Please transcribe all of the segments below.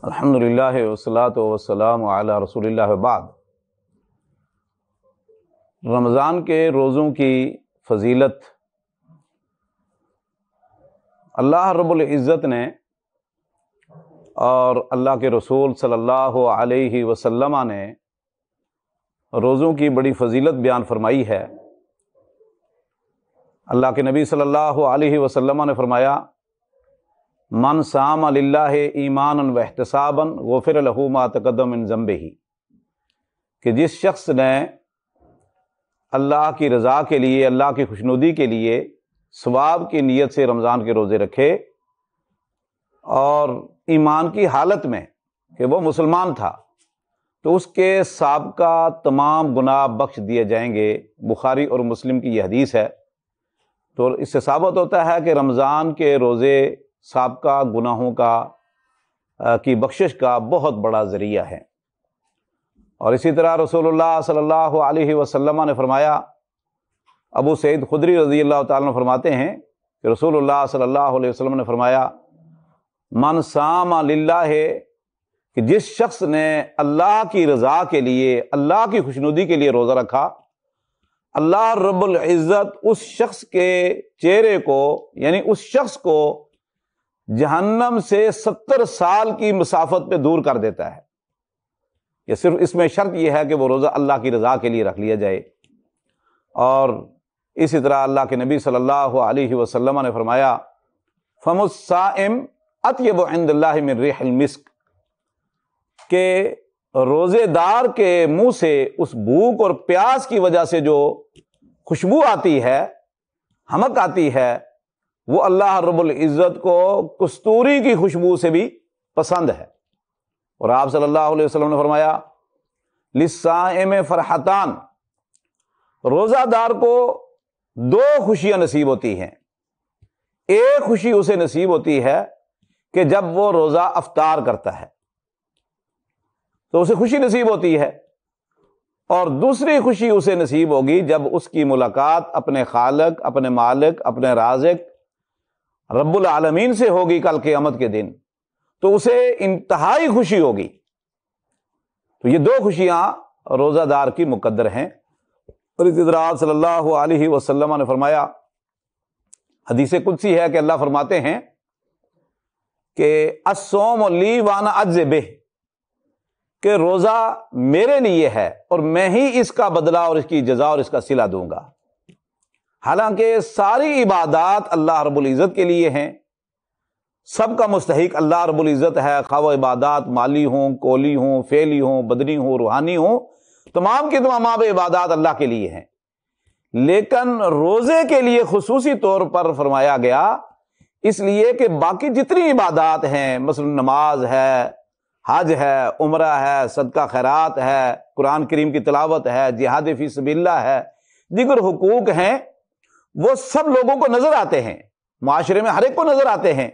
الحمدللہ والصلاۃ والسلام علی رسول اللہ وبعد۔ رمضان کے روزوں کی فضیلت اللہ رب العزت نے اور اللہ کے رسول صلی اللہ علیہ وسلم نے روزوں کی بڑی فضیلت بیان فرمائی ہے۔ اللہ کے نبی صلی اللہ علیہ وسلم نے فرمایا، من صام للہ ایمانا واحتسابا غفر لہ ما تقدم من ذنبہ، کہ جس شخص نے اللہ کی رضا کے لیے، اللہ کی خوشنودی کے لیے ثواب کی نیت سے رمضان کے روزے رکھے اور ایمان کی حالت میں کہ وہ مسلمان تھا، تو اس کے سابقہ تمام گناہ بخش دیے جائیں گے۔ بخاری اور مسلم کی یہ حدیث ہے۔ تو اس سے ثابت ہوتا ہے کہ رمضان کے روزے سابقہ گناہوں کی بخشش کا بہت بڑا ذریعہ ہے۔ اور اسی طرح رسول اللہ صلی اللہ علیہ وسلم نے فرمایا، ابو سعید خدری رضی اللہ تعالیٰ عنہ فرماتے ہیں کہ رسول اللہ صلی اللہ علیہ وسلم نے فرمایا، من صام للہ، کہ جس شخص نے اللہ کی رضا کے لیے، اللہ کی خوشنودی کے لیے روزہ رکھا، اللہ رب العزت اس شخص کے چہرے کو، یعنی اس شخص کو جہنم سے 70 سال کی مسافت پہ دور کر دیتا ہے۔ یہ صرف اس میں شرط یہ ہے کہ وہ روزہ اللہ کی رضا کے لیے رکھ لیا جائے۔ اور اسی طرح اللہ کے نبی صلی اللہ علیہ وسلم نے فرمایا، فم الصائم اطیب عند اللہ من ریح المسک، کہ روزے دار کے منہ سے اس بھوک اور پیاس کی وجہ سے جو خوشبو آتی ہے، حمک آتی ہے، وہ اللہ رب العزت کو کستوری کی خوشبو سے بھی پسند ہے۔ اور آپ صلی اللہ علیہ وسلم نے فرمایا، للصائم فرحتان، روزہ دار کو 2 خوشیاں نصیب ہوتی ہیں۔ ایک خوشی اسے نصیب ہوتی ہے کہ جب وہ روزہ افطار کرتا ہے تو اسے خوشی نصیب ہوتی ہے، اور دوسری خوشی اسے نصیب ہوگی جب اس کی ملاقات اپنے خالق، اپنے مالک، اپنے رازق رب العالمین سے ہوگی کل قیامت کے دن، تو اسے انتہائی خوشی ہوگی۔ تو یہ 2 خوشیاں روزہ دار کی مقدر ہیں۔ اور اسی طرح آپ صلی اللہ علیہ وسلم نے فرمایا، حدیث قدسی ہے کہ اللہ فرماتے ہیں کہ الصوم لی وانا اجزی بہ، کہ روزہ میرے لیے ہے اور میں ہی اس کا بدلہ اور اس کی جزا اور اس کا صلہ دوں گا۔ حالانکہ ساری عبادات اللہ رب العزت کے لیے ہیں، سب کا مستحق اللہ رب العزت ہے، خواہ وہ عبادات مالی ہوں، قولی ہوں، فعلی ہوں، بدنی ہوں، روحانی ہوں، تمام کی تمام عبادات اللہ کے لیے ہیں۔ لیکن روزے کے لیے خصوصی طور پر فرمایا گیا، اس لیے کہ باقی جتنی عبادات ہیں، مثلا نماز ہے، حج ہے، عمرہ ہے، صدقہ خیرات ہے، قرآن کریم کی تلاوت ہے، جہاد فی سبیل اللہ ہے، دیگر حقوق ہیں، وہ سب لوگوں کو نظر آتے ہیں، معاشرے میں ہر ایک کو نظر آتے ہیں۔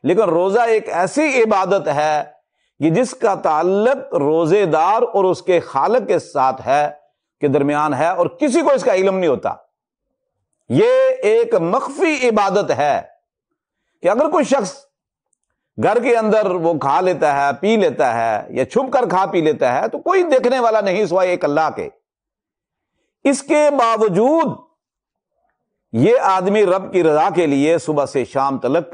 لیکن روزہ ایک ایسی عبادت ہے کہ جس کا تعلق روزے دار اور اس کے خالق کے ساتھ ہے، کے درمیان ہے، اور کسی کو اس کا علم نہیں ہوتا۔ یہ ایک مخفی عبادت ہے کہ اگر کوئی شخص گھر کے اندر وہ کھا لیتا ہے، پی لیتا ہے، یا چھپ کر کھا پی لیتا ہے، تو کوئی دیکھنے والا نہیں سوائے ایک اللہ کے۔ اس کے باوجود یہ آدمی رب کی رضا کے لیے صبح سے شام تلک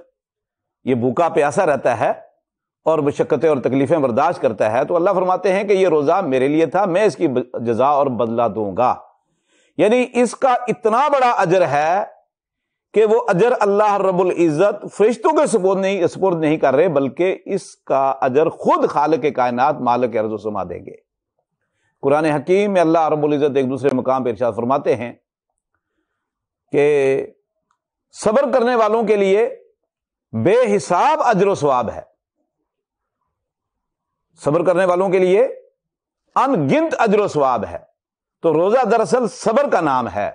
یہ بھوکا پیاسا رہتا ہے اور مشقتیں اور تکلیفیں برداشت کرتا ہے، تو اللہ فرماتے ہیں کہ یہ روزہ میرے لیے تھا، میں اس کی جزا اور بدلہ دوں گا۔ یعنی اس کا اتنا بڑا اجر ہے کہ وہ اجر اللہ رب العزت فرشتوں کے سپرد نہیں کر رہے، بلکہ اس کا اجر خود خالق کائنات، مالک ارض و سما دیں گے۔ قرآن حکیم میں اللہ رب العزت ایک دوسرے مقام پہ ارشاد فرماتے ہیں کہ صبر کرنے والوں کے لیے بے حساب اجر و ثواب ہے۔ صبر کرنے والوں کے لیے ان گنت اجر و ثواب ہے۔ تو روزہ دراصل صبر کا نام ہے،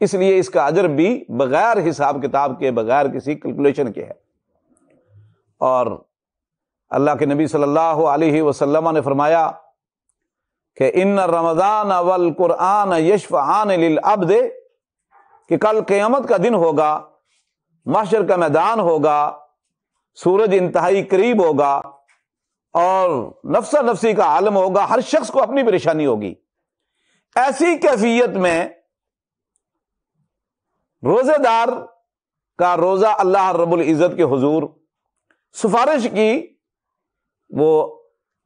اس لیے اس کا اجر بھی بغیر حساب کتاب کے، بغیر کسی کیلکولیشن کے ہے۔ اور اللہ کے نبی صلی اللہ علیہ وسلم نے فرمایا کہ ان رمضان والقرآن یشفعان للعبد، کہ کل قیامت کا دن ہوگا، محشر کا میدان ہوگا، سورج انتہائی قریب ہوگا، اور نفسا نفسی کا عالم ہوگا، ہر شخص کو اپنی پریشانی ہوگی۔ ایسی کیفیت میں روزے دار کا روزہ اللہ رب العزت کے حضور سفارش کی وہ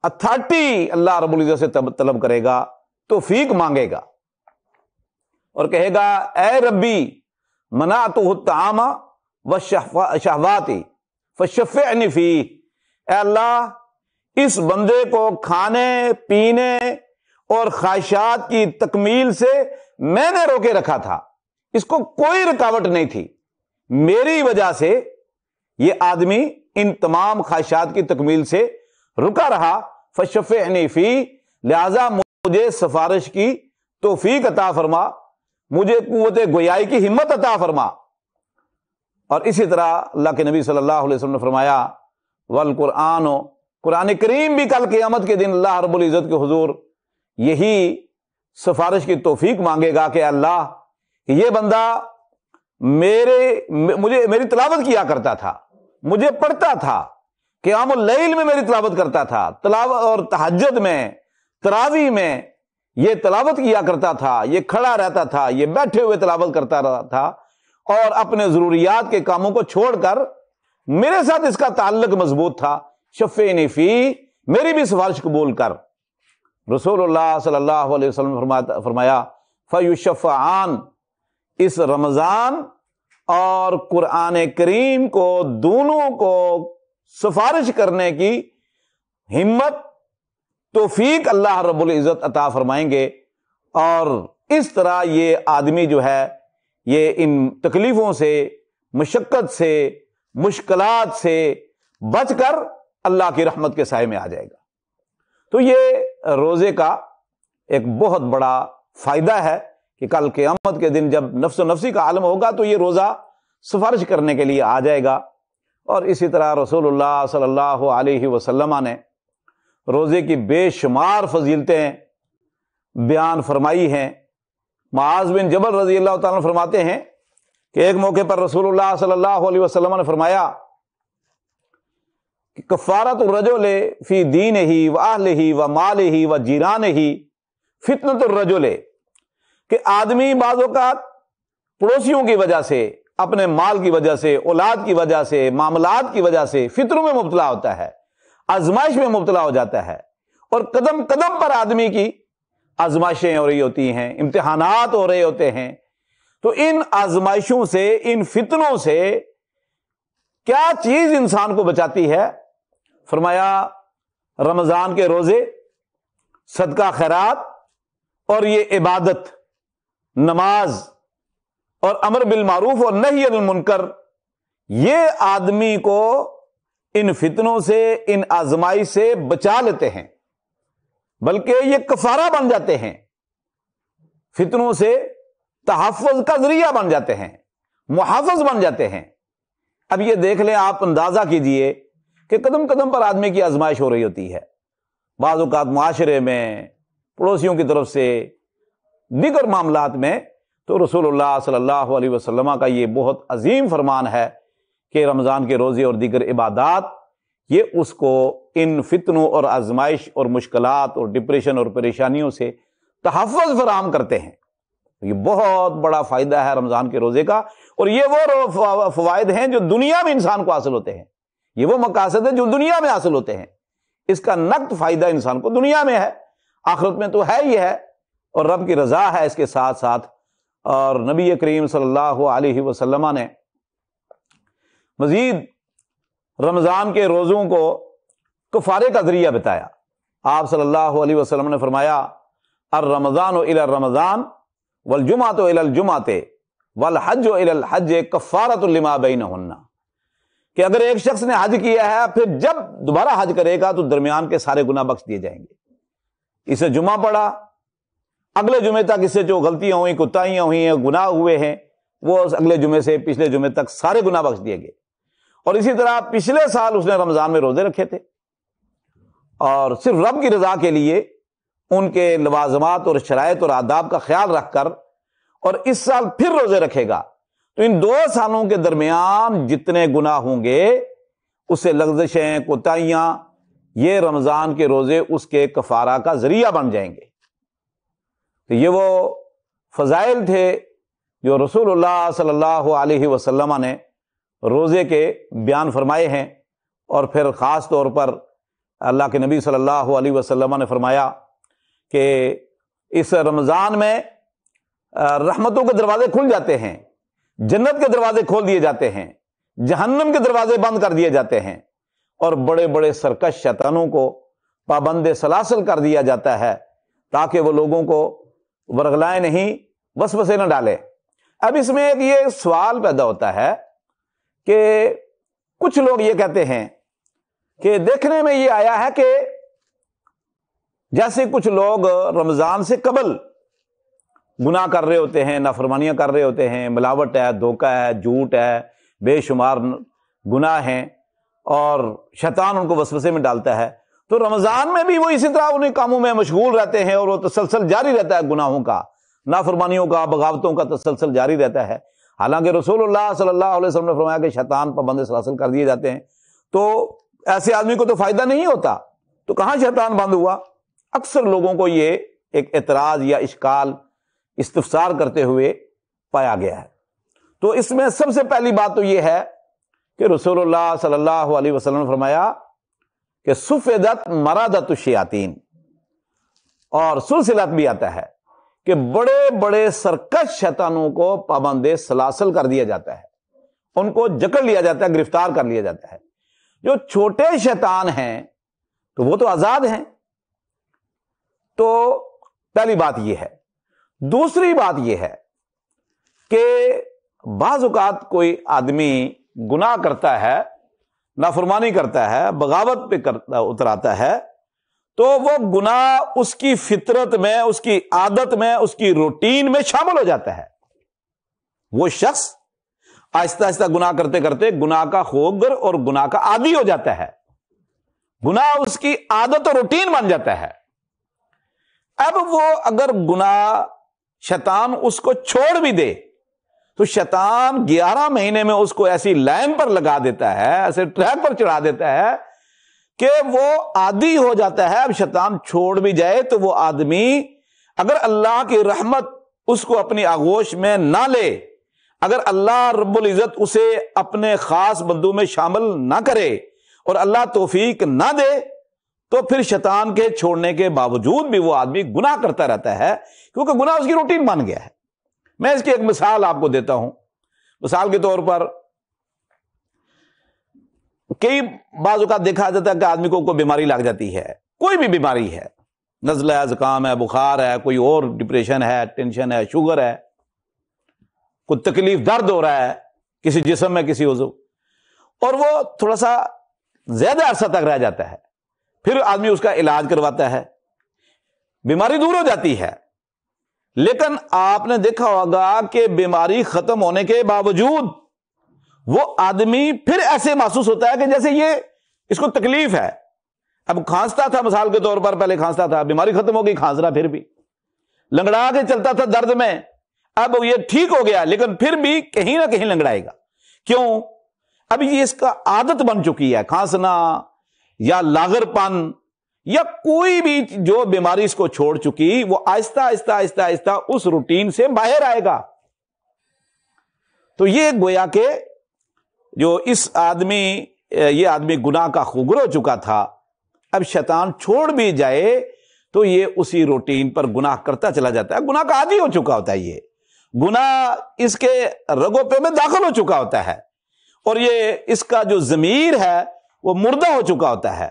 اتھارٹی اللہ رب العزت سے طلب کرے گا، توفیق مانگے گا اور کہے گا اے ربی منعتہ الطعام والشہوات فشفعنی فیہ، اے اللہ اس بندے کو کھانے پینے اور خواہشات کی تکمیل سے میں نے روکے رکھا تھا، اس کو کوئی رکاوٹ نہیں تھی، میری وجہ سے یہ آدمی ان تمام خواہشات کی تکمیل سے رکا رہا، فشفعنی فیہ، لہذا مجھے سفارش کی توفیق عطا فرما، مجھے قوت گویائی کی ہمت عطا فرما۔ اور اسی طرح اللہ کے نبی صلی اللہ علیہ وسلم نے فرمایا والقرآن، قرآن کریم بھی کل قیامت کے دن اللہ رب العزت کے حضور یہی سفارش کی توفیق مانگے گا کہ اللہ یہ بندہ میری تلاوت کیا کرتا تھا، مجھے پڑھتا تھا، قیام اللیل میں میری تلاوت کرتا تھا، تلاوت اور تہجد میں تراویح میں یہ تلاوت کیا کرتا تھا، یہ کھڑا رہتا تھا، یہ بیٹھے ہوئے تلاوت کرتا رہتا تھا، اور اپنے ضروریات کے کاموں کو چھوڑ کر میرے ساتھ اس کا تعلق مضبوط تھا، شفعنی فیہ، میری بھی سفارش قبول کر۔ رسول اللہ صلی اللہ علیہ وسلم فرمایا فیشفعان، اس رمضان اور قرآن کریم کو دونوں کو سفارش کرنے کی ہمت توفیق اللہ رب العزت عطا فرمائیں گے، اور اس طرح یہ آدمی جو ہے یہ ان تکلیفوں سے، مشقت سے، مشکلات سے بچ کر اللہ کی رحمت کے سائے میں آ جائے گا۔ تو یہ روزے کا ایک بہت بڑا فائدہ ہے کہ کل قیامت کے دن جب نفس و نفسی کا عالم ہوگا تو یہ روزہ سفارش کرنے کے لیے آ جائے گا۔ اور اسی طرح رسول اللہ صلی اللہ علیہ وسلم نے روزے کی بے شمار فضیلتیں بیان فرمائی ہیں۔ معاذ بن جبل رضی اللہ تعالیٰ فرماتے ہیں کہ ایک موقع پر رسول اللہ صلی اللہ علیہ وسلم نے فرمایا کہ کفارۃ الرجل فی دینہ واہلہ ومالہ وجیرانہ فتنۃ الرجل، کہ آدمی بعض اوقات پڑوسیوں کی وجہ سے، اپنے مال کی وجہ سے، اولاد کی وجہ سے، معاملات کی وجہ سے فتنوں میں مبتلا ہوتا ہے، آزمائش میں مبتلا ہو جاتا ہے، اور قدم قدم پر آدمی کی آزمائشیں ہو رہی ہوتی ہیں، امتحانات ہو رہے ہوتے ہیں۔ تو ان آزمائشوں سے، ان فتنوں سے کیا چیز انسان کو بچاتی ہے؟ فرمایا رمضان کے روزے، صدقہ خیرات، اور یہ عبادت، نماز اور امر بالمعروف اور نہی عن المنکر، یہ آدمی کو ان فتنوں سے، ان آزمائی سے بچا لیتے ہیں، بلکہ یہ کفارہ بن جاتے ہیں، فتنوں سے تحفظ کا ذریعہ بن جاتے ہیں، محافظ بن جاتے ہیں۔ اب یہ دیکھ لیں، آپ اندازہ کیجئے کہ قدم قدم پر آدمی کی آزمائش ہو رہی ہوتی ہے، بعض اوقات معاشرے میں، پڑوسیوں کی طرف سے، دیگر معاملات میں۔ تو رسول اللہ صلی اللہ علیہ وسلم کا یہ بہت عظیم فرمان ہے کہ رمضان کے روزے اور دیگر عبادات یہ اس کو ان فتنوں اور آزمائش اور مشکلات اور ڈپریشن اور پریشانیوں سے تحفظ فراہم کرتے ہیں۔ یہ بہت بڑا فائدہ ہے رمضان کے روزے کا، اور یہ وہ فوائد ہیں جو دنیا میں انسان کو حاصل ہوتے ہیں، یہ وہ مقاصد ہیں جو دنیا میں حاصل ہوتے ہیں۔ اس کا نقد فائدہ انسان کو دنیا میں ہے، آخرت میں تو ہے ہی ہے، اور رب کی رضا ہے اس کے ساتھ ساتھ۔ اور نبی کریم صلی اللہ علیہ وسلم نے مزید رمضان کے روزوں کو کفارے کا ذریعہ بتایا۔ آپ صلی اللہ علیہ وسلم نے فرمایا الرمضان الی الرمضان والجمعۃ الی الجمعۃ والحج الی الحج کفارۃ لما بینہن، کہ اگر ایک شخص نے حج کیا ہے پھر جب دوبارہ حج کرے گا تو درمیان کے سارے گناہ بخش دیے جائیں گے۔ اسے جمعہ پڑا، اگلے جمعے تک اس سے جو غلطیاں ہوئیں، کوتاہیاں ہوئی ہیں، گناہ ہوئے ہیں، وہ اگلے جمعے سے پچھلے جمعے تک سارے گناہ بخش دیے گئے۔ اور اسی طرح پچھلے سال اس نے رمضان میں روزے رکھے تھے، اور صرف رب کی رضا کے لیے ان کے لوازمات اور شرائط اور آداب کا خیال رکھ کر، اور اس سال پھر روزے رکھے گا، تو ان 2 سالوں کے درمیان جتنے گناہ ہوں گے، اس سے لغزشیں، کوتاہیاں، یہ رمضان کے روزے اس کے کفارہ کا ذریعہ بن جائیں گے۔ تو یہ وہ فضائل تھے جو رسول اللہ صلی اللہ علیہ وسلم نے روزے کے بیان فرمائے ہیں، اور پھر خاص طور پر اللہ کے نبی صلی اللہ علیہ وسلم نے فرمایا کہ اس رمضان میں رحمتوں کے دروازے کھل جاتے ہیں، جنت کے دروازے کھول دیے جاتے ہیں، جہنم کے دروازے بند کر دیے جاتے ہیں، اور بڑے بڑے سرکش شیطانوں کو پابند سلاسل کر دیا جاتا ہے تاکہ وہ لوگوں کو ورغلائے نہیں، وسوسے نہ ڈالے۔ اب اس میں ایک یہ سوال پیدا ہوتا ہے کہ کچھ لوگ یہ کہتے ہیں کہ دیکھنے میں یہ آیا ہے کہ جیسے کچھ لوگ رمضان سے قبل گناہ کر رہے ہوتے ہیں، نافرمانیاں کر رہے ہوتے ہیں، ملاوٹ ہے، دھوکہ ہے، جھوٹ ہے، بے شمار گناہ ہیں، اور شیطان ان کو وسوسے میں ڈالتا ہے، تو رمضان میں بھی وہ اسی طرح انہیں کاموں میں مشغول رہتے ہیں، اور وہ تسلسل جاری رہتا ہے، گناہوں کا، نافرمانیوں کا، بغاوتوں کا تسلسل جاری رہتا ہے۔ حالانکہ رسول اللہ صلی اللہ علیہ وسلم نے فرمایا کہ شیطان پابند سلاسل کر دیے جاتے ہیں، تو ایسے آدمی کو تو فائدہ نہیں ہوتا، تو کہاں شیطان بند ہوا؟ اکثر لوگوں کو یہ ایک اعتراض یا اشکال استفسار کرتے ہوئے پایا گیا ہے۔ تو اس میں سب سے پہلی بات تو یہ ہے کہ رسول اللہ صلی اللہ علیہ وسلم نے فرمایا کہ سفیدت مرادت الشیاطین، اور سلسلت بھی آتا ہے کہ بڑے بڑے سرکش شیطانوں کو پابند سلاسل کر دیا جاتا ہے، ان کو جکڑ لیا جاتا ہے، گرفتار کر لیا جاتا ہے۔ جو چھوٹے شیطان ہیں تو وہ تو آزاد ہیں۔ تو پہلی بات یہ ہے۔ دوسری بات یہ ہے کہ بعض اوقات کوئی آدمی گناہ کرتا ہے، نافرمانی کرتا ہے، بغاوت پہ اتراتا ہے، تو وہ گناہ اس کی فطرت میں، اس کی عادت میں، اس کی روٹین میں شامل ہو جاتا ہے۔ وہ شخص آہستہ آہستہ گناہ کرتے کرتے گناہ کا خوگر اور گناہ کا عادی ہو جاتا ہے، گناہ اس کی عادت اور روٹین بن جاتا ہے۔ اب وہ اگر گناہ شیطان اس کو چھوڑ بھی دے تو شیطان 11 مہینے میں اس کو ایسی لائن پر لگا دیتا ہے، ایسے ٹریک پر چڑھا دیتا ہے کہ وہ عادی ہو جاتا ہے۔ اب شیطان چھوڑ بھی جائے تو وہ آدمی اگر اللہ کی رحمت اس کو اپنی آغوش میں نہ لے، اگر اللہ رب العزت اسے اپنے خاص بندوں میں شامل نہ کرے اور اللہ توفیق نہ دے، تو پھر شیطان کے چھوڑنے کے باوجود بھی وہ آدمی گناہ کرتا رہتا ہے، کیونکہ گناہ اس کی روٹین بن گیا ہے۔ میں اس کی ایک مثال آپ کو دیتا ہوں۔ مثال کے طور پر کئی بعض اوقات دیکھا جاتا ہے کہ آدمی کو کوئی بیماری لگ جاتی ہے، کوئی بھی بیماری ہے، نزلہ ہے، زکام ہے، بخار ہے، کوئی اور ڈپریشن ہے، ٹینشن ہے، شوگر ہے، کوئی تکلیف، درد ہو رہا ہے کسی جسم میں، کسی عضو، اور وہ تھوڑا سا زیادہ عرصہ تک رہ جاتا ہے، پھر آدمی اس کا علاج کرواتا ہے، بیماری دور ہو جاتی ہے۔ لیکن آپ نے دیکھا ہوگا کہ بیماری ختم ہونے کے باوجود وہ آدمی پھر ایسے محسوس ہوتا ہے کہ جیسے یہ اس کو تکلیف ہے۔ اب کھانستا تھا، مثال کے طور پر پہلے کھانستا تھا، بیماری ختم ہو گئی، کھانس رہا، پھر بھی لنگڑا کے چلتا تھا درد میں، اب یہ ٹھیک ہو گیا، لیکن پھر بھی کہیں نہ کہیں لنگڑائے گا۔ کیوں؟ اب یہ اس کا عادت بن چکی ہے، کھانسنا یا لاغر پن یا کوئی بھی جو بیماری اس کو چھوڑ چکی، وہ آہستہ آہستہ آہستہ آہستہ اس روٹین سے باہر آئے گا۔ تو یہ گویا کہ جو اس آدمی، یہ آدمی گناہ کا خوگر ہو چکا تھا، اب شیطان چھوڑ بھی جائے تو یہ اسی روٹین پر گناہ کرتا چلا جاتا ہے، گناہ کا عادی ہو چکا ہوتا ہے، یہ گناہ اس کے رگوں پہ میں داخل ہو چکا ہوتا ہے، اور یہ اس کا جو ضمیر ہے وہ مردہ ہو چکا ہوتا ہے،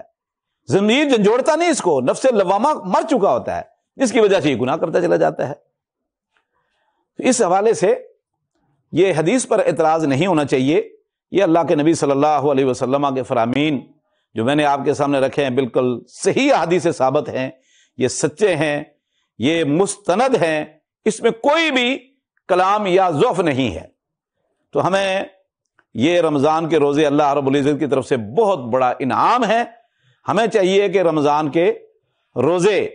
ضمیر جھنجھوڑتا نہیں اس کو، نفس لوامہ مر چکا ہوتا ہے، جس کی وجہ سے یہ گناہ کرتا چلا جاتا ہے۔ اس حوالے سے یہ حدیث پر اعتراض نہیں ہونا چاہیے، یہ اللہ کے نبی صلی اللہ علیہ وسلم کے فرامین جو میں نے آپ کے سامنے رکھے ہیں بالکل صحیح احادیث سے ثابت ہیں، یہ سچے ہیں، یہ مستند ہیں، اس میں کوئی بھی کلام یا ضعف نہیں ہے۔ تو ہمیں یہ رمضان کے روزے اللہ رب العزت کی طرف سے بہت بڑا انعام ہے، ہمیں چاہیے کہ رمضان کے روزے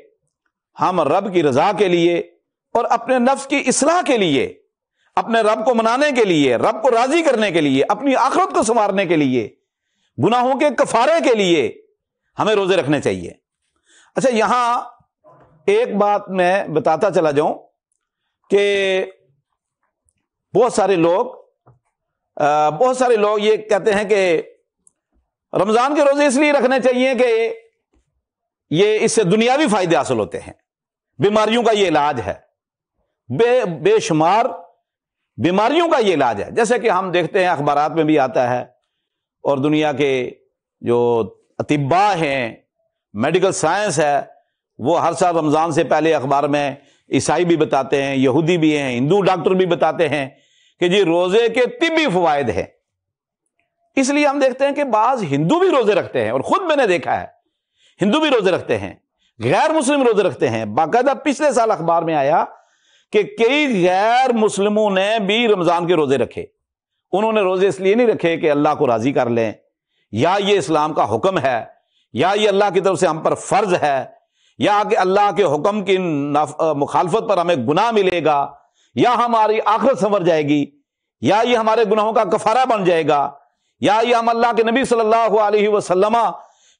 ہم رب کی رضا کے لیے اور اپنے نفس کی اصلاح کے لیے، اپنے رب کو منانے کے لیے، رب کو راضی کرنے کے لیے، اپنی آخرت کو سنوارنے کے لیے، گناہوں کے کفارے کے لیے ہمیں روزے رکھنے چاہیے۔ اچھا، یہاں ایک بات میں بتاتا چلا جاؤں کہ بہت سارے لوگ یہ کہتے ہیں کہ رمضان کے روزے اس لیے رکھنے چاہیے کہ یہ اس سے دنیاوی فائدے حاصل ہوتے ہیں، بیماریوں کا یہ علاج ہے، بے شمار بیماریوں کا یہ علاج ہے، جیسے کہ ہم دیکھتے ہیں اخبارات میں بھی آتا ہے، اور دنیا کے جو اطباء ہیں، میڈیکل سائنس ہے، وہ ہر سال رمضان سے پہلے اخبار میں عیسائی بھی بتاتے ہیں، یہودی بھی ہیں، ہندو ڈاکٹر بھی بتاتے ہیں کہ جی روزے کے طبی فوائد ہیں۔ اس لیے ہم دیکھتے ہیں کہ بعض ہندو بھی روزے رکھتے ہیں، اور خود میں نے دیکھا ہے ہندو بھی روزے رکھتے ہیں، غیر مسلم روزے رکھتے ہیں۔ باقاعدہ پچھلے سال اخبار میں آیا کہ کئی غیر مسلموں نے بھی رمضان کے روزے رکھے۔ انہوں نے روزے اس لیے نہیں رکھے کہ اللہ کو راضی کر لیں، یا یہ اسلام کا حکم ہے، یا یہ اللہ کی طرف سے ہم پر فرض ہے، یا کہ اللہ کے حکم کی مخالفت پر ہمیں گناہ ملے گا، یا ہماری آخرت سنور جائے گی، یا یہ ہمارے گناہوں کا کفارہ بن جائے گا، یا یہ ہم اللہ کے نبی صلی اللہ علیہ وسلم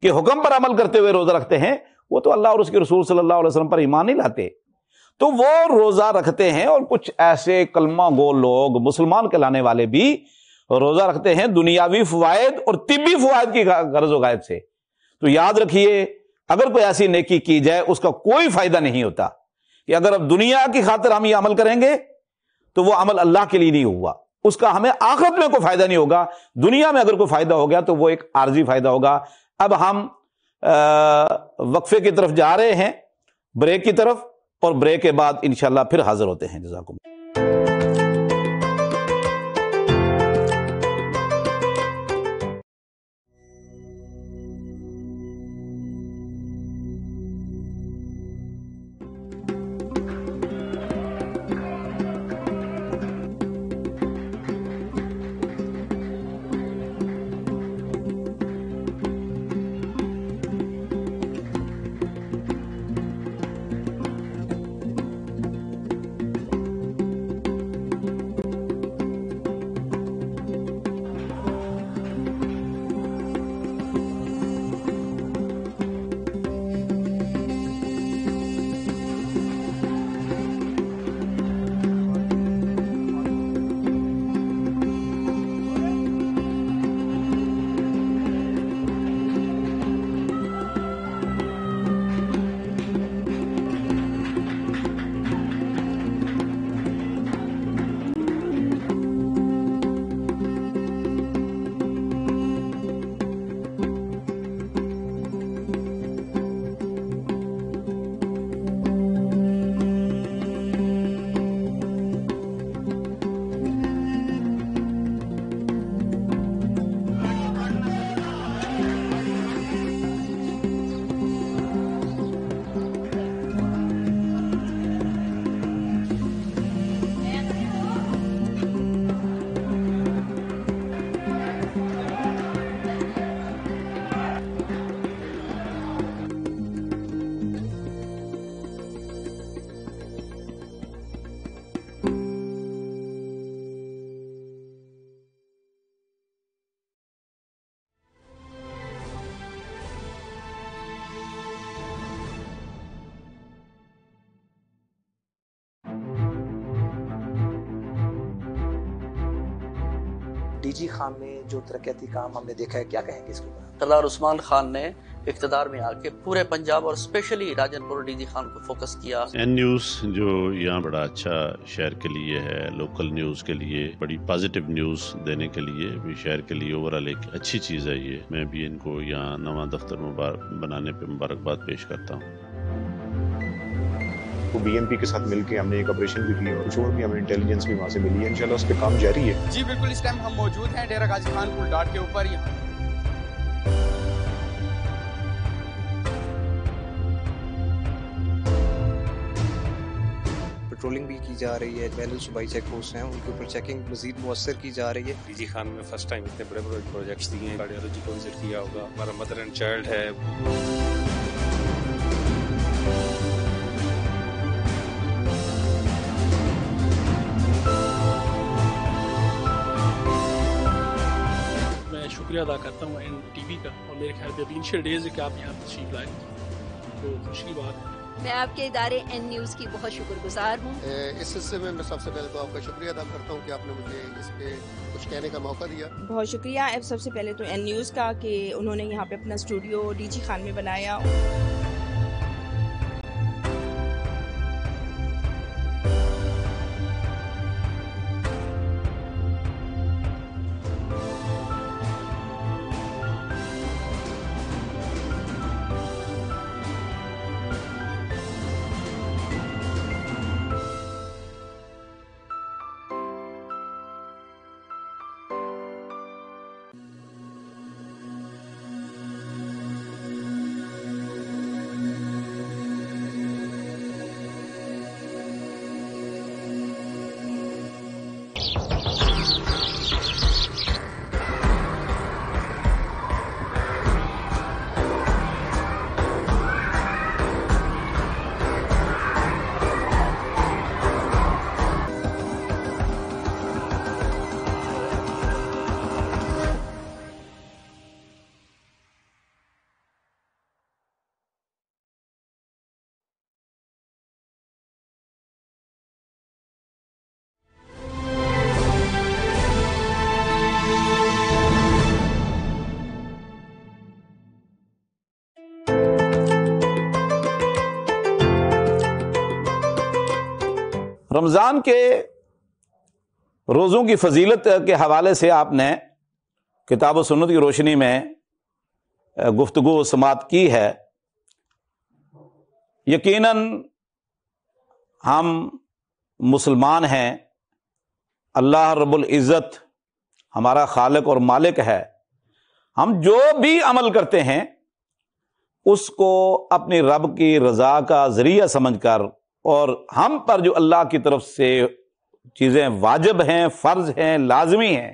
کے حکم پر عمل کرتے ہوئے روزہ رکھتے ہیں۔ وہ تو اللہ اور اس کے رسول صلی اللہ علیہ وسلم پر ایمان نہیں لاتے، تو وہ روزہ رکھتے ہیں۔ اور کچھ ایسے کلمہ گو لوگ، مسلمان کہلانے والے بھی روزہ رکھتے ہیں دنیاوی فوائد اور طبی فوائد کی غرض و غایت سے۔ تو یاد رکھیے، اگر کوئی ایسی نیکی کی جائے اس کا کوئی فائدہ نہیں ہوتا، کہ اگر اب دنیا کی خاطر ہم یہ عمل کریں گے تو وہ عمل اللہ کے لیے نہیں ہوا، اس کا ہمیں آخرت میں کوئی فائدہ نہیں ہوگا۔ دنیا میں اگر کوئی فائدہ ہو گیا تو وہ ایک عارضی فائدہ ہوگا۔ اب ہم وقفے کی طرف جا رہے ہیں، بریک کی طرف، اور بریک کے بعد انشاءاللہ پھر حاضر ہوتے ہیں۔ جزاکم اللہ۔ ڈی جی خان میں جو ترقیاتی کام ہم نے دیکھا ہے، کیا کہیں گے اس کے اوپر؟ سردار عثمان خان نے اقتدار میں آ کے پورے پنجاب اور اسپیشلی راجن پور ڈی جی خان کو فوکس کیا۔ این نیوز جو یہاں بڑا اچھا شہر کے لیے ہے، لوکل نیوز کے لیے بڑی پازیٹیو نیوز دینے کے لیے بھی، شہر کے لیے اوورآل ایک اچھی چیز ہے یہ۔ میں بھی ان کو یہاں نواں دفتر بنانے پہ مبارکباد پیش کرتا ہوں۔ بی ایم پی کے ساتھ مل کے ہم نے ایک آپریشن بھی کی، اور کچھ اور بھی ہمیں انٹیلیجنس بھی وہاں سے ملی ہے۔ انشاءاللہ اس پہ کام جاری ہے۔ جی بالکل، اس ٹائم ہم موجود ہیں ڈیرہ غازی خان پل ڈاٹ کے اوپر۔ پیٹرولنگ بھی کی جا رہی ہے، بین الصوبائی چیک پوسٹ ہیں ان کے اوپر چیکنگ مزید مؤثر کی جا رہی ہے۔ ڈی جی خان میں فرسٹ ٹائم اتنے بڑے بڑے پروجیکٹس دیے ہیں۔ کارڈیالوجی کو وزٹ کیا ہوگا، ہمارا مدر اینڈ چائلڈ ہے۔ شکریہ ادا کرتا ہوں این ٹی وی کا، اور میرے خیال میں ابھی انیشیل ڈیز ہے کہ آپ یہاں تشریف لائے، تو خوشی کی بات ہے۔ میں آپ کے ادارے این نیوز کی بہت شکر گزار ہوں۔ اس سلسلے میں سب سے پہلے تو آپ کا شکریہ ادا کرتا ہوں کہ آپ نے مجھے اس پہ کچھ کہنے کا موقع دیا۔ بہت شکریہ سب سے پہلے تو این نیوز کا کہ انہوں نے یہاں پہ اپنا اسٹوڈیو ڈی جی خان میں بنایا۔ رمضان کے روزوں کی فضیلت کے حوالے سے آپ نے کتاب و سنت کی روشنی میں گفتگو و سماعت کی ہے۔ یقیناً ہم مسلمان ہیں، اللہ رب العزت ہمارا خالق اور مالک ہے، ہم جو بھی عمل کرتے ہیں اس کو اپنی رب کی رضا کا ذریعہ سمجھ کر، اور ہم پر جو اللہ کی طرف سے چیزیں واجب ہیں، فرض ہیں، لازمی ہیں،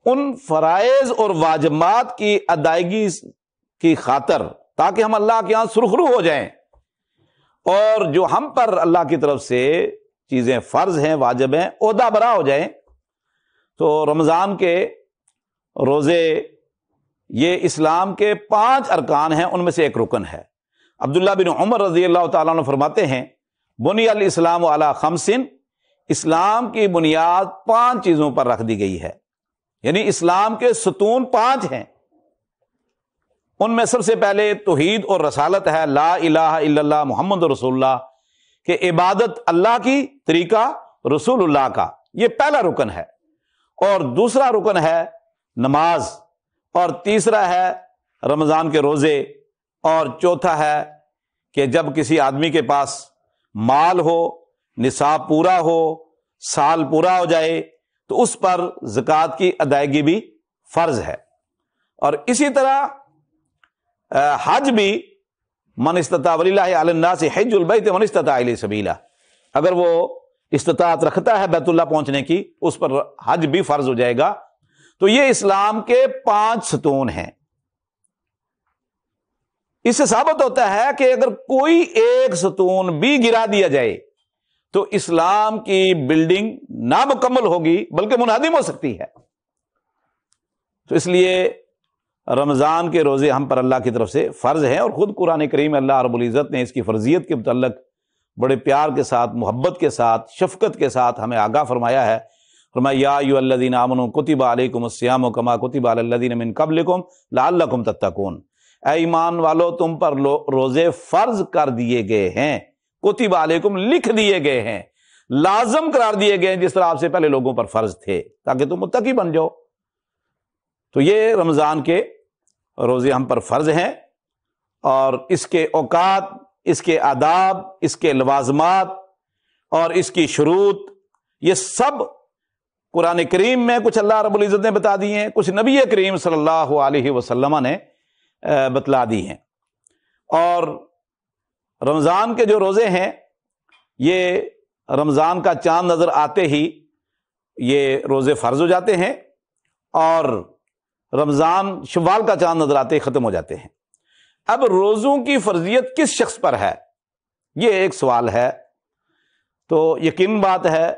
ان فرائض اور واجبات کی ادائیگی کی خاطر، تاکہ ہم اللہ کے یہاں سرخرو ہو جائیں، اور جو ہم پر اللہ کی طرف سے چیزیں فرض ہیں، واجب ہیں، عہدہ برا ہو جائیں۔ تو رمضان کے روزے یہ اسلام کے 5 ارکان ہیں، ان میں سے ایک رکن ہے۔ عبداللہ بن عمر رضی اللہ تعالیٰ عنہ فرماتے ہیں، بنی الاسلام علی 5، اسلام کی بنیاد 5 چیزوں پر رکھ دی گئی ہے، یعنی اسلام کے ستون 5 ہیں۔ ان میں سب سے پہلے توحید اور رسالت ہے، لا الہ الا اللہ محمد رسول اللہ، کہ عبادت اللہ کی، طریقہ رسول اللہ کا، یہ پہلا رکن ہے۔ اور دوسرا رکن ہے نماز، اور تیسرا ہے رمضان کے روزے، اور چوتھا ہے کہ جب کسی آدمی کے پاس مال ہو، نصاب پورا ہو، سال پورا ہو جائے، تو اس پر زکوٰۃ کی ادائیگی بھی فرض ہے۔ اور اسی طرح حج بھی، من استطاع وللہ علی الناس حج البیت من استطاع الیہ سبیلا، اگر وہ استطاعت رکھتا ہے بیت اللہ پہنچنے کی، اس پر حج بھی فرض ہو جائے گا۔ تو یہ اسلام کے 5 ستون ہیں۔ اس سے ثابت ہوتا ہے کہ اگر کوئی ایک ستون بھی گرا دیا جائے تو اسلام کی بلڈنگ نامکمل ہوگی، بلکہ منہدم ہو سکتی ہے۔ تو اس لیے رمضان کے روزے ہم پر اللہ کی طرف سے فرض ہیں، اور خود قرآن کریم میں اللہ رب العزت نے اس کی فرضیت کے متعلق بڑے پیار کے ساتھ، محبت کے ساتھ، شفقت کے ساتھ ہمیں آگاہ فرمایا ہے۔ فرمایا یا ایھا الذین آمنوا کتب علیکم الصیام کما کتب علی الذین من قبلکم لعلکم تتقون، اے ایمان والو تم پر روزے فرض کر دیے گئے ہیں، کتب علیکم لکھ دیے گئے ہیں، لازم قرار دیے گئے ہیں، جس طرح آپ سے پہلے لوگوں پر فرض تھے، تاکہ تم متقی بن جاؤ۔ تو یہ رمضان کے روزے ہم پر فرض ہیں، اور اس کے اوقات، اس کے آداب، اس کے لوازمات اور اس کی شروط، یہ سب قرآن کریم میں کچھ اللہ رب العزت نے بتا دیے ہیں، کچھ نبی کریم صلی اللہ علیہ وسلم نے بتلا دی ہیں۔ اور رمضان کے جو روزے ہیں، یہ رمضان کا چاند نظر آتے ہی یہ روزے فرض ہو جاتے ہیں، اور رمضان شوال کا چاند نظر آتے ہی ختم ہو جاتے ہیں۔ اب روزوں کی فرضیت کس شخص پر ہے، یہ ایک سوال ہے۔ تو یقین بات ہے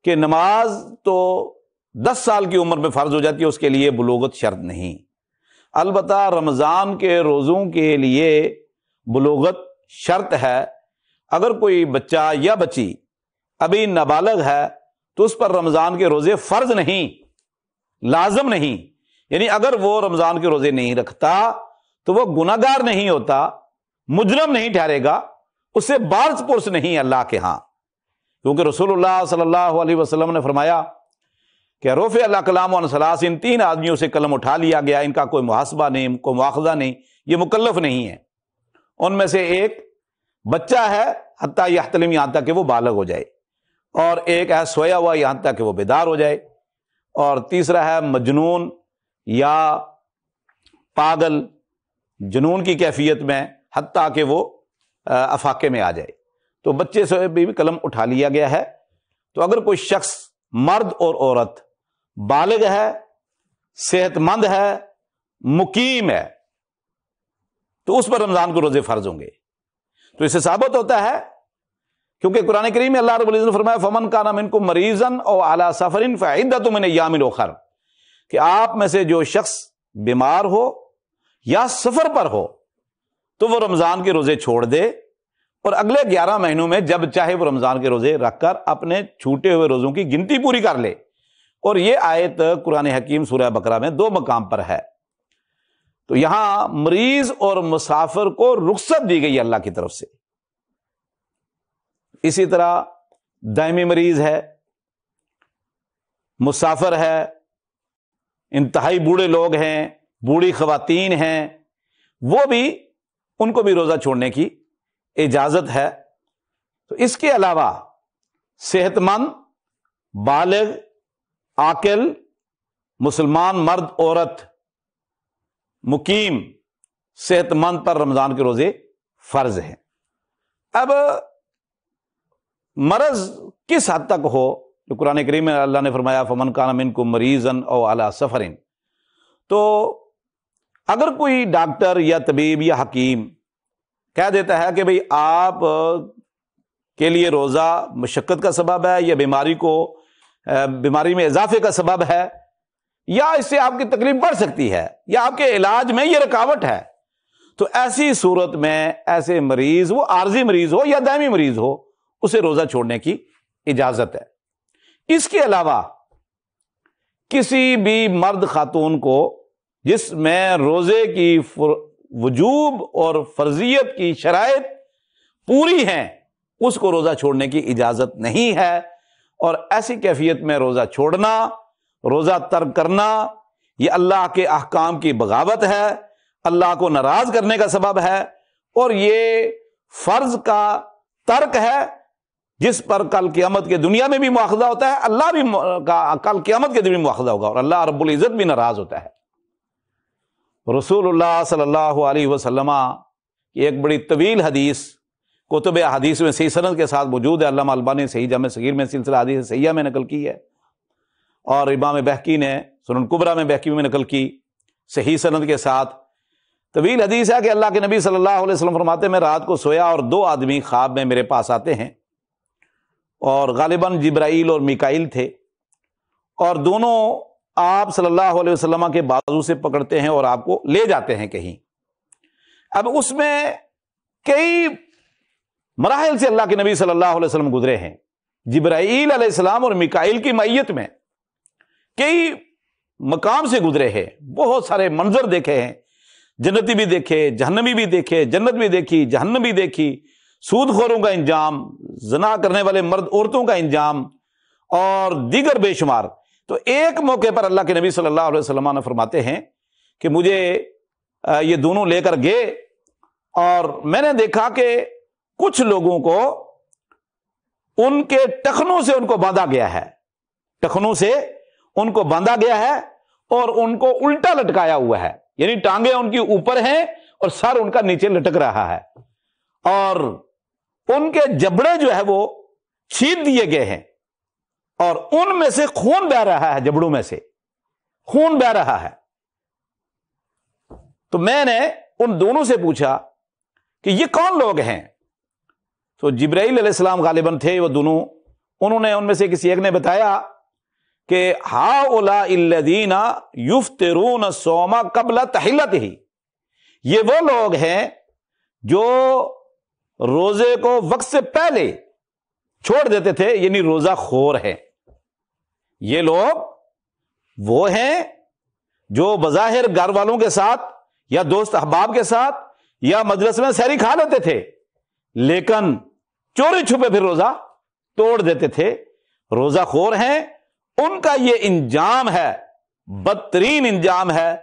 کہ نماز تو 10 سال کی عمر میں فرض ہو جاتی ہے، اس کے لیے بلوغت شرط نہیں۔ البتہ رمضان کے روزوں کے لیے بلوغت شرط ہے۔ اگر کوئی بچہ یا بچی ابھی نابالغ ہے تو اس پر رمضان کے روزے فرض نہیں، لازم نہیں، یعنی اگر وہ رمضان کے روزے نہیں رکھتا تو وہ گناہگار نہیں ہوتا، مجرم نہیں ٹھہرے گا، اس سے بارز پرس نہیں اللہ کے ہاں، کیونکہ رسول اللہ صلی اللہ علیہ وسلم نے فرمایا کہ رفع الاقلام عن ثلاث، ان 3 آدمیوں سے قلم اٹھا لیا گیا، ان کا کوئی محاسبہ نہیں، کوئی مواخذہ نہیں، یہ مکلف نہیں ہے۔ ان میں سے ایک بچہ ہے حتیٰ یحتلم، یہاں تک کہ وہ بالغ ہو جائے، اور ایک ہے سویا ہوا یہاں تک کہ وہ بیدار ہو جائے، اور تیسرا ہے مجنون یا پاگل، جنون کی کیفیت میں حتیٰ کہ وہ افاقے میں آ جائے۔ تو بچے سے بھی قلم اٹھا لیا گیا ہے۔ تو اگر کوئی شخص مرد اور عورت بالغ ہے، صحت مند ہے، مقیم ہے، تو اس پر رمضان کے روزے فرض ہوں گے۔ تو اس سے ثابت ہوتا ہے، کیونکہ قرآن کریم میں اللہ رب العزت نے فرمایا فمن کان منکم مریضا او علی سفر فعدۃ من ایام اخر، کہ آپ میں سے جو شخص بیمار ہو یا سفر پر ہو تو وہ رمضان کے روزے چھوڑ دے، اور اگلے 11 مہینوں میں جب چاہے وہ رمضان کے روزے رکھ کر اپنے چھوٹے ہوئے روزوں کی گنتی پوری کر لے۔ اور یہ آیت قرآن حکیم سورہ بقرہ میں 2 مقام پر ہے۔ تو یہاں مریض اور مسافر کو رخصت دی گئی اللہ کی طرف سے۔ اسی طرح دائمی مریض ہے، مسافر ہے، انتہائی بوڑھے لوگ ہیں، بوڑھی خواتین ہیں، وہ بھی، ان کو بھی روزہ چھوڑنے کی اجازت ہے۔ تو اس کے علاوہ صحت مند، بالغ، عاقل، مسلمان مرد عورت، مقیم، صحت مند پر رمضان کے روزے فرض ہیں۔ اب مرض کس حد تک ہو، جو قرآن کریم میں اللہ نے فرمایا فمن کان منکم مریضا او علی سفر، تو اگر کوئی ڈاکٹر یا طبیب یا حکیم کہہ دیتا ہے کہ بھئی آپ کے لیے روزہ مشقت کا سبب ہے، یا بیماری میں اضافے کا سبب ہے، یا اس سے آپ کی تکلیف بڑھ سکتی ہے، یا آپ کے علاج میں یہ رکاوٹ ہے، تو ایسی صورت میں ایسے مریض، وہ عارضی مریض ہو یا دائمی مریض ہو، اسے روزہ چھوڑنے کی اجازت ہے۔ اس کے علاوہ کسی بھی مرد خاتون کو جس میں روزے کی وجوب اور فرضیت کی شرائط پوری ہیں، اس کو روزہ چھوڑنے کی اجازت نہیں ہے، اور ایسی کیفیت میں روزہ چھوڑنا، روزہ ترک کرنا، یہ اللہ کے احکام کی بغاوت ہے، اللہ کو ناراض کرنے کا سبب ہے، اور یہ فرض کا ترک ہے جس پر کل قیامت کے دنیا میں بھی مواخذہ ہوتا ہے، اللہ بھی کل قیامت کے دن بھی مواخذہ ہوگا، اور اللہ رب العزت بھی ناراض ہوتا ہے۔ رسول اللہ صلی اللہ علیہ وسلم کی ایک بڑی طویل حدیث کتب احادیث میں صحیح سند کے ساتھ موجود ہے، علامہ البانی نے صحیح جامع صغیر میں سلسلہ حدیث صحیحہ میں نقل کی ہے، اور امام بہقی نے سنن کبریٰ میں بہقی میں نقل کی صحیح سند کے ساتھ۔ طویل حدیث ہے کہ اللہ کے نبی صلی اللہ علیہ وسلم فرماتے ہیں میں رات کو سویا اور 2 آدمی خواب میں میرے پاس آتے ہیں، اور غالباً جبرائیل اور میکائیل تھے، اور دونوں آپ صلی اللہ علیہ وسلم کے بازو سے پکڑتے ہیں اور آپ کو لے جاتے ہیں کہیں۔ اب اس میں کئی مراحل سے اللہ کے نبی صلی اللہ علیہ وسلم گزرے ہیں، جبرائیل علیہ السلام اور میکائیل کی معیت میں کئی مقام سے گزرے ہیں، بہت سارے منظر دیکھے ہیں، جنتی بھی دیکھے، جہنمی بھی دیکھے، جنت بھی دیکھی، جہنم بھی دیکھی، سود خوروں کا انجام، زنا کرنے والے مرد عورتوں کا انجام، اور دیگر بے شمار۔ تو ایک موقع پر اللہ کے نبی صلی اللہ علیہ وسلم نے فرماتے ہیں کہ مجھے یہ دونوں لے کر گئے، اور میں نے دیکھا کہ کچھ لوگوں کو ان کے ٹخنوں سے ان کو باندھا گیا ہے، ٹخنوں سے ان کو باندھا گیا ہے، اور ان کو الٹا لٹکایا ہوا ہے، یعنی ٹانگیں ان کی اوپر ہیں اور سر ان کا نیچے لٹک رہا ہے، اور ان کے جبڑے جو ہے وہ چھید دیے گئے ہیں، اور ان میں سے خون بہ رہا ہے، جبڑوں میں سے خون بہ رہا ہے۔ تو میں نے ان دونوں سے پوچھا کہ یہ کون لوگ ہیں؟ تو جبرائیل علیہ السلام غالباً تھے وہ دونوں، انہوں نے ان میں سے کسی ایک نے بتایا کہ ہؤلاء الذین یفطرون الصوم قبل تحلتہ، یہ وہ لوگ ہیں جو روزے کو وقت سے پہلے چھوڑ دیتے تھے، یعنی روزہ خور ہیں۔ یہ لوگ وہ ہیں جو بظاہر گھر والوں کے ساتھ یا دوست احباب کے ساتھ یا مجلس میں سحری کھا لیتے تھے، لیکن چوری چھپے پھر روزہ توڑ دیتے تھے، روزہ خور ہیں۔ ان کا یہ انجام ہے، بدترین انجام ہے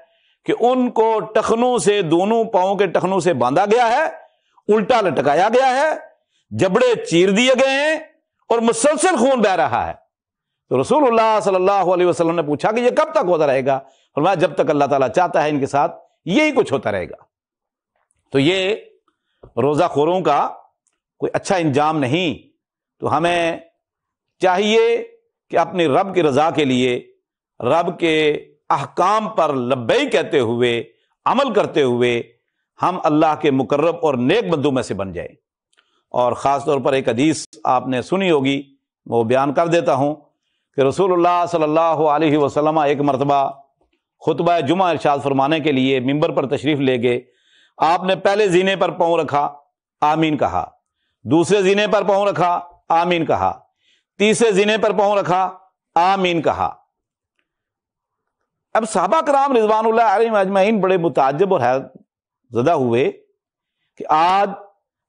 کہ ان کو ٹخنوں سے، دونوں پاؤں کے ٹخنوں سے باندھا گیا ہے، الٹا لٹکایا گیا ہے، جبڑے چیر دیے گئے ہیں اور مسلسل خون بہ رہا ہے۔ تو رسول اللہ صلی اللہ علیہ وسلم نے پوچھا کہ یہ کب تک ہوتا رہے گا؟ فرمایا جب تک اللہ تعالیٰ چاہتا ہے ان کے ساتھ یہی کچھ ہوتا رہے گا۔ تو یہ روزہ خوروں کا کوئی اچھا انجام نہیں۔ تو ہمیں چاہیے کہ اپنی رب کی رضا کے لیے، رب کے احکام پر لبیک کہتے ہوئے، عمل کرتے ہوئے ہم اللہ کے مقرب اور نیک بندوں میں سے بن جائیں۔ اور خاص طور پر ایک حدیث آپ نے سنی ہوگی، وہ بیان کر دیتا ہوں کہ رسول اللہ صلی اللہ علیہ وسلم ایک مرتبہ خطبہ جمعہ ارشاد فرمانے کے لیے ممبر پر تشریف لے گئے۔ آپ نے پہلے زینے پر پاؤں رکھا، آمین کہا، دوسرے زینے پر پاؤں رکھا، آمین کہا، تیسرے زینے پر پاؤں رکھا، آمین کہا۔ اب صحابہ کرام رضوان اللہ علیہم اجمعین بڑے متعجب اور حیرت زدہ ہوئے کہ آج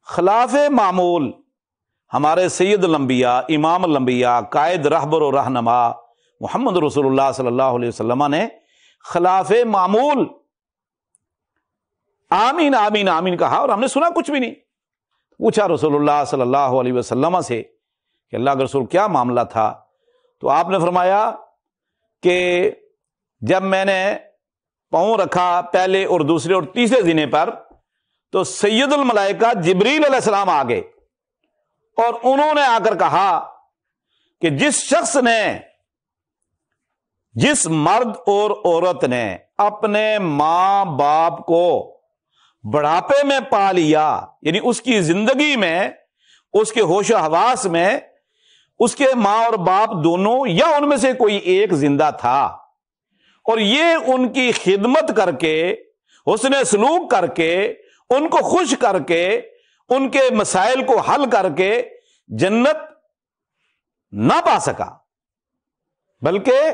خلاف معمول ہمارے سید الانبیاء، امام الانبیاء، قائد، رہبر و رہنما محمد رسول اللہ صلی اللہ علیہ وسلم نے خلاف معمول آمین آمین آمین کہا اور ہم نے سنا کچھ بھی نہیں۔ پوچھا رسول اللہ صلی اللہ علیہ وسلم سے کہ اللہ کے رسول کیا معاملہ تھا؟ تو آپ نے فرمایا کہ جب میں نے پاؤں رکھا پہلے اور دوسرے اور تیسرے زینے پر تو سید الملائکہ جبریل علیہ السلام آ گئے اور انہوں نے آ کر کہا کہ جس شخص نے، جس مرد اور عورت نے اپنے ماں باپ کو بڑھاپے میں پا لیا، یعنی اس کی زندگی میں، اس کے ہوش و حواس میں اس کے ماں اور باپ دونوں یا ان میں سے کوئی ایک زندہ تھا، اور یہ ان کی خدمت کر کے، حسن سلوک کر کے، ان کو خوش کر کے، ان کے مسائل کو حل کر کے جنت نہ پا سکا، بلکہ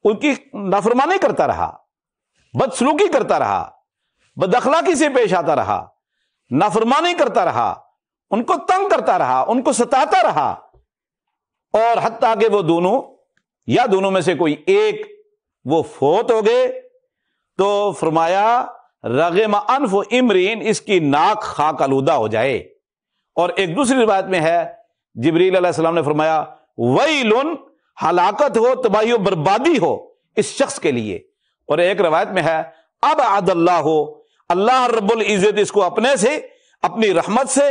ان کی نافرمانی کرتا رہا، بدسلوکی کرتا رہا، بد اخلاقی سے پیش آتا رہا، نافرمانی کرتا رہا، ان کو تنگ کرتا رہا، ان کو ستاتا رہا، اور حتیٰ کہ وہ دونوں یا دونوں میں سے کوئی ایک وہ فوت ہو گئے تو فرمایا رغم انف امرین، اس کی ناک خاک آلودہ ہو جائے۔ اور ایک دوسری روایت میں ہے جبریل علیہ السلام نے فرمایا ویل، ہلاکت ہو، تباہی و بربادی ہو اس شخص کے لیے۔ اور ایک روایت میں ہے ابعد اللہ ہو، اللہ رب العزت اس کو اپنے سے، اپنی رحمت سے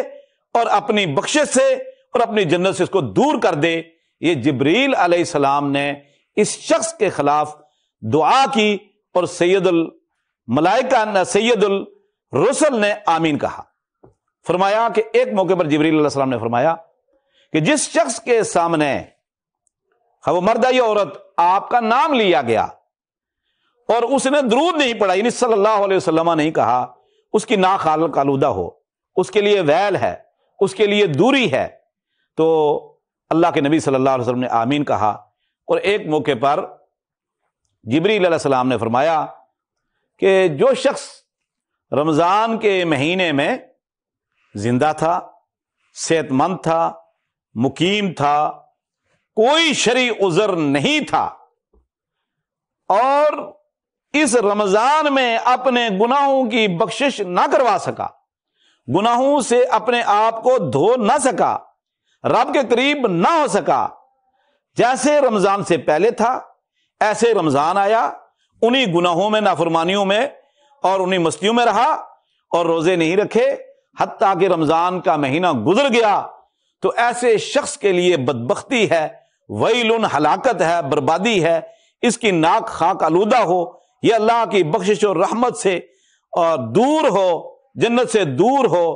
اور اپنی بخشش سے اور اپنی جنت سے اس کو دور کر دے۔ یہ جبریل علیہ السلام نے اس شخص کے خلاف دعا کی اور سید الملائکہ، سید الرسل نے آمین کہا۔ فرمایا کہ ایک موقع پر جبریل علیہ السلام نے فرمایا کہ جس شخص کے سامنے وہ مرد یا عورت آپ کا نام لیا گیا اور اس نے درود نہیں پڑھا، یعنی صلی اللہ علیہ وسلم نہیں کہا، اس کی ناک خاک آلودہ ہو، اس کے لیے ویل ہے، اس کے لیے دوری ہے۔ تو اللہ کے نبی صلی اللہ علیہ وسلم نے آمین کہا۔ اور ایک موقع پر جبریل علیہ السلام نے فرمایا کہ جو شخص رمضان کے مہینے میں زندہ تھا، صحت مند تھا، مقیم تھا، کوئی شرعی عذر نہیں تھا، اور اس رمضان میں اپنے گناہوں کی بخشش نہ کروا سکا، گناہوں سے اپنے آپ کو دھو نہ سکا، رب کے قریب نہ ہو سکا، جیسے رمضان سے پہلے تھا ایسے رمضان آیا، انہی گناہوں میں، نافرمانیوں میں اور انہی مستیوں میں رہا اور روزے نہیں رکھے، حتیٰ کہ رمضان کا مہینہ گزر گیا، تو ایسے شخص کے لیے بدبختی ہے، ویل، ہلاکت ہے، بربادی ہے، اس کی ناک خاک آلودہ ہو، یہ اللہ کی بخشش اور رحمت سے اور دور ہو، جنت سے دور ہو۔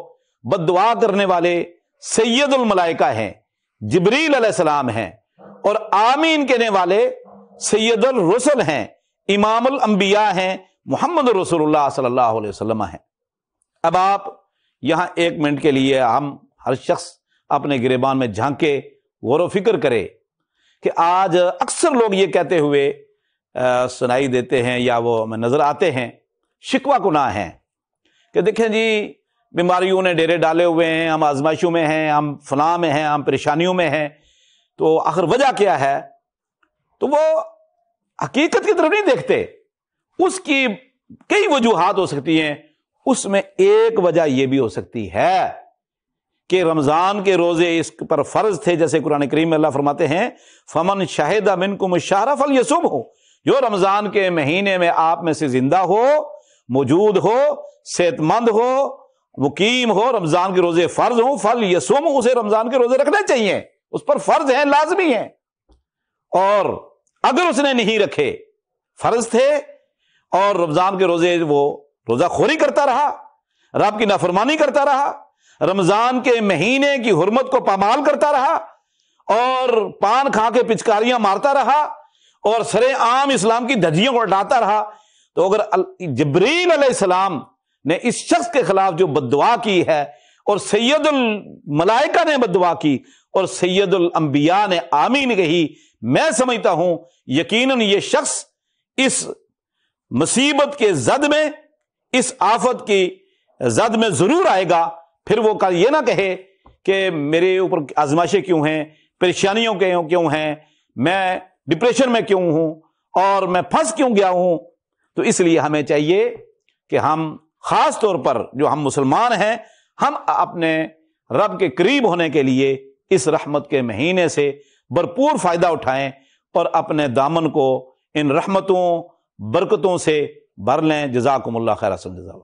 بد دعا کرنے والے سید الملائکہ ہیں، جبریل علیہ السلام ہیں، اور آمین کہنے والے سید الرسل ہیں، امام الانبیاء ہیں، محمد رسول اللہ صلی اللہ علیہ وسلم ہیں۔ اب آپ یہاں 1 منٹ کے لیے ہم ہر شخص اپنے گریبان میں جھانکے غور و فکر کرے کہ آج اکثر لوگ یہ کہتے ہوئے سنائی دیتے ہیں یا وہ ہمیں نظر آتے ہیں، شکوہ کناں ہیں کہ دیکھیں جی بیماریوں نے ڈیرے ڈالے ہوئے ہیں، ہم آزمائشوں میں ہیں، ہم فلاں میں ہیں، ہم پریشانیوں میں ہیں، تو آخر وجہ کیا ہے؟ تو وہ حقیقت کی طرف نہیں دیکھتے۔ اس کی کئی وجوہات ہو سکتی ہیں، اس میں ایک وجہ یہ بھی ہو سکتی ہے کہ رمضان کے روزے اس پر فرض تھے، جیسے قرآن کریم میں اللہ فرماتے ہیں فمن شہد منکم الشہر فلیصمہ، جو رمضان کے مہینے میں آپ میں سے زندہ ہو، موجود ہو، صحت مند ہو، مقیم ہو، رمضان کے روزے فرض ہوں، فلیصمہ، اسے رمضان کے روزے رکھنے چاہیے، اس پر فرض ہیں، لازمی ہیں۔ اور اگر اس نے نہیں رکھے، فرض تھے اور رمضان کے روزے وہ روزہ خوری کرتا رہا، رب کی نافرمانی کرتا رہا، رمضان کے مہینے کی حرمت کو پامال کرتا رہا اور پان کھا کے پچکاریاں مارتا رہا اور سرے عام اسلام کی دھجیوں کو اٹھاتا رہا، تو اگر جبریل علیہ السلام نے اس شخص کے خلاف جو بددعا کی ہے اور سید الملائکہ نے بددعا کی اور سید الانبیاء نے آمین کہی، میں سمجھتا ہوں یقیناً یہ شخص اس مصیبت کے زد میں، اس آفت کی زد میں ضرور آئے گا۔ پھر وہ کل یہ نہ کہے کہ میرے اوپر آزمائشیں کیوں ہیں، پریشانیوں کیوں ہیں، میں ڈپریشن میں کیوں ہوں اور میں پھنس کیوں گیا ہوں۔ تو اس لیے ہمیں چاہیے کہ ہم خاص طور پر جو ہم مسلمان ہیں، ہم اپنے رب کے قریب ہونے کے لیے اس رحمت کے مہینے سے بھرپور فائدہ اٹھائیں اور اپنے دامن کو ان رحمتوں برکتوں سے بھر لیں۔ جزاکم اللہ خیر جزا۔